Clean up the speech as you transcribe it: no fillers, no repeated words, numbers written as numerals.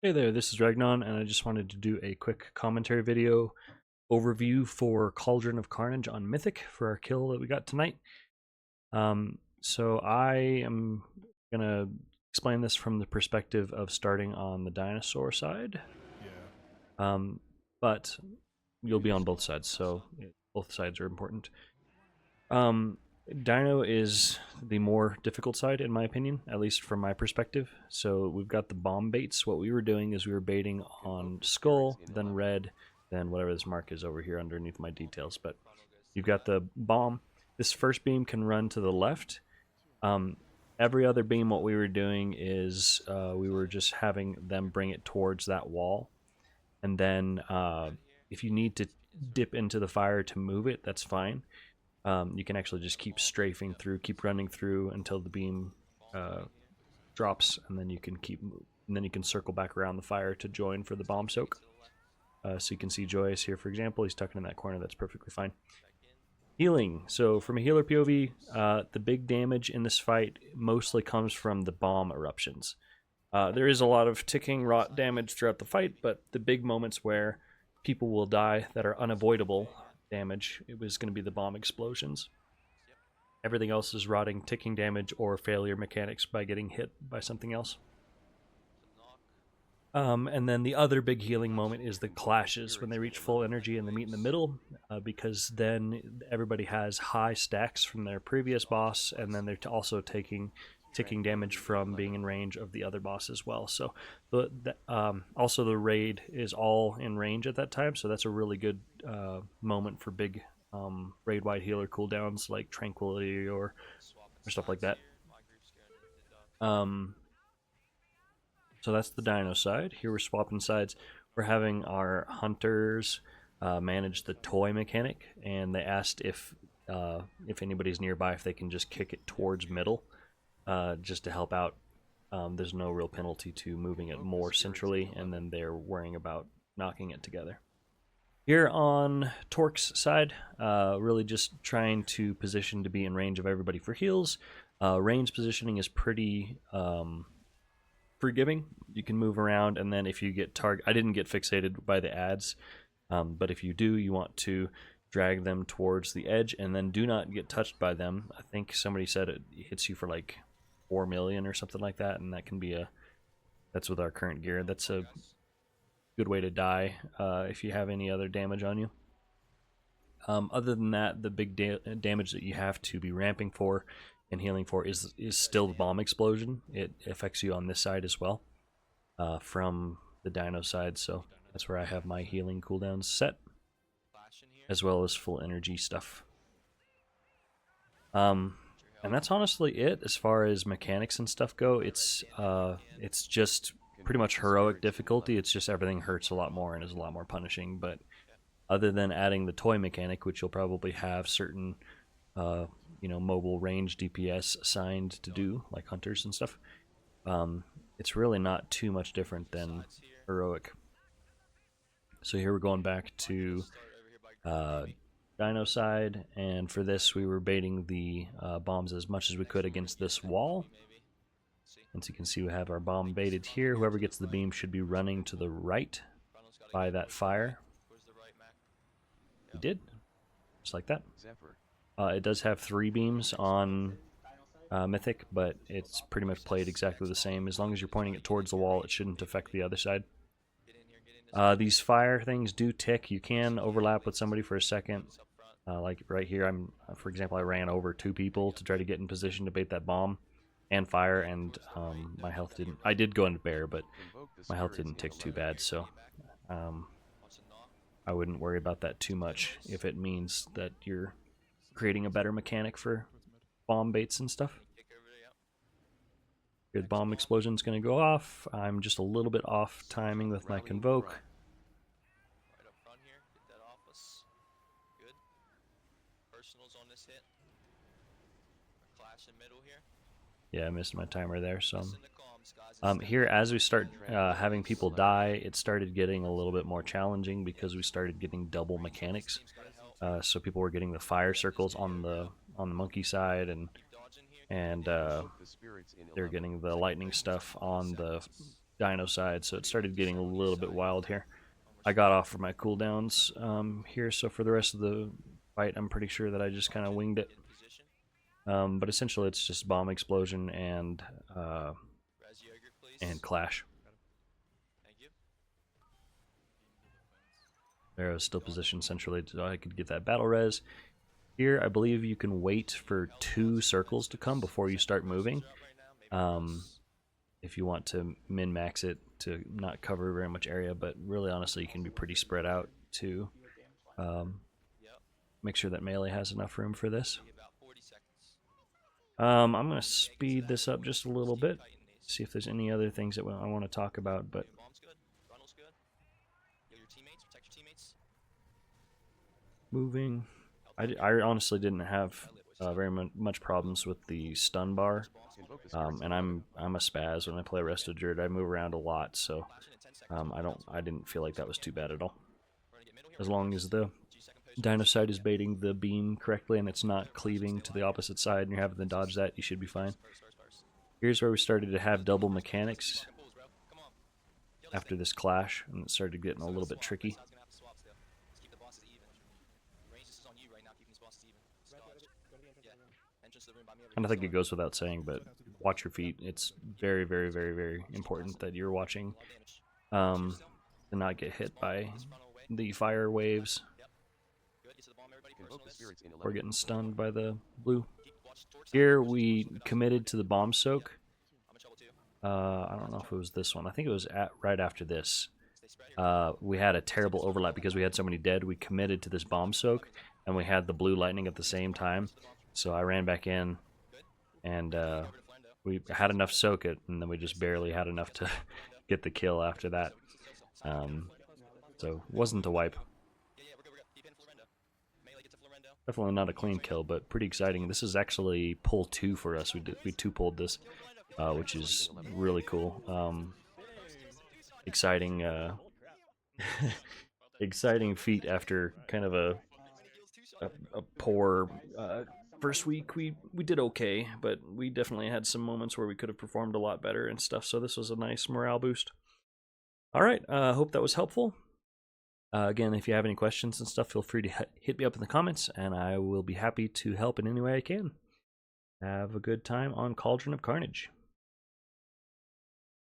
Hey there, this is Ragnon, and I just wanted to do a quick commentary video overview for Cauldron of Carnage on Mythic for our kill that we got tonight. So I am going to explain this from the perspective of starting on the dinosaur side. But you'll be on both sides, so both sides are important. Dino is the more difficult side, in my opinion, at least from my perspective. So we've got the bomb baits. What we were doing is we were baiting on Skull, then Red, then whatever this mark is over here underneath my details. But you've got the bomb. This first beam can run to the left. Every other beam, what we were doing is we were just having them bring it towards that wall. And then if you need to dip into the fire to move it, that's fine. You can actually just keep strafing through, keep running through until the beam drops, and then you can and then you can circle back around the fire to join for the bomb soak. So you can see Joyous here, for example. He's tucking in that corner. That's perfectly fine. Healing. So from a healer POV, the big damage in this fight mostly comes from the bomb eruptions. There is a lot of ticking rot damage throughout the fight, but the big moments where people will die that are unavoidable damage, it was going to be the bomb explosions. Everything else is rotting, ticking damage, or failure mechanics by getting hit by something else. And then the other big healing moment is the clashes when they reach full energy and they meet in the middle, because then everybody has high stacks from their previous boss, and then they're also taking ticking damage from being in range of the other boss as well. So also the raid is all in range at that time, so that's a really good moment for big raid-wide healer cooldowns like Tranquility or stuff like that. So that's the dino side. Here we're swapping sides. We're having our hunters manage the toy mechanic, and they asked if anybody's nearby, if they can just kick it towards middle. Just to help out. There's no real penalty to moving it more centrally, and then they're worrying about knocking it together. Here on Torque's side, really just trying to position to be in range of everybody for heals. Range positioning is pretty forgiving. You can move around, and then if you get I didn't get fixated by the ads, but if you do, you want to drag them towards the edge, and then do not get touched by them. I think somebody said it hits you for like 4 million or something like that, and that can be that's with our current gear. That's a good way to die if you have any other damage on you. Other than that, the big damage that you have to be ramping for and healing for is still the bomb explosion. It affects you on this side as well from the dino side, so that's where I have my healing cooldowns set, as well as full energy stuff. And that's honestly it as far as mechanics and stuff go. It's just pretty much heroic difficulty. It's just everything hurts a lot more and is a lot more punishing. But other than adding the toy mechanic, which you'll probably have certain mobile range DPS assigned to do, like hunters and stuff, it's really not too much different than heroic. So here we're going back to dino side, and for this we were baiting the bombs as much as we could against this wall. As you can see, we have our bomb baited here. Whoever gets the beam should be running to the right by that fire. We did, just like that. It does have 3 beams on Mythic, but it's pretty much played exactly the same. As long as you're pointing it towards the wall, it shouldn't affect the other side. These fire things do tick. You can overlap with somebody for a second. Like right here, for example, I ran over 2 people to try to get in position to bait that bomb and fire, and my health didn't. I did go into bear, but my health didn't tick too bad, so I wouldn't worry about that too much if it means that you're creating a better mechanic for bomb baits and stuff. Good bomb explosion's going to go off. I'm just a little bit off timing with my convoke. Right up front here, get that off us. Good. Personals on this hit. Clash in middle here. Yeah, I missed my timer there. So here, as we start having people die, it started getting a little bit more challenging because we started getting double mechanics. So people were getting the fire circles on the monkey side, and they're getting the lightning stuff on the dino side, so it started getting a little bit wild here. I got off for my cooldowns here, so for the rest of the fight, I'm pretty sure that I just kind of winged it. But essentially, it's just bomb explosion and clash. There, I was still positioned centrally so I could get that battle res. Here, I believe you can wait for 2 circles to come before you start moving. If you want to min-max it to not cover very much area, but really honestly you can be pretty spread out to make sure that melee has enough room for this. I'm going to speed this up just a little bit, see if there's any other things that I want to talk about, but moving. I honestly didn't have very much problems with the stun bar, and I'm a spaz when I play Resto Druid. I move around a lot, so I didn't feel like that was too bad at all. As long as the dino side is baiting the beam correctly and it's not cleaving to the opposite side and you're having to dodge that, you should be fine. Here's where we started to have double mechanics after this clash, and it started getting a little bit tricky. And I think it goes without saying, but watch your feet. It's very, very, very, very important that you're watching to not get hit by the fire waves or getting stunned by the blue. Here we committed to the bomb soak. I don't know if it was this one. I think it was right after this. We had a terrible overlap because we had so many dead. We committed to this bomb soak, and we had the blue lightning at the same time. So I ran back in, and we had enough to soak it, and then we just barely had enough to get the kill after that. So wasn't a wipe. Definitely not a clean kill, but pretty exciting. This is actually pull 2 for us. We 2-pulled this, which is really cool. Exciting, exciting feat after kind of a poor first week. We did okay, but we definitely had some moments where we could have performed a lot better and stuff. So this was a nice morale boost. All right, hope that was helpful. Again, if you have any questions and stuff, feel free to hit me up in the comments, and I will be happy to help in any way I can. Have a good time on Cauldron of Carnage.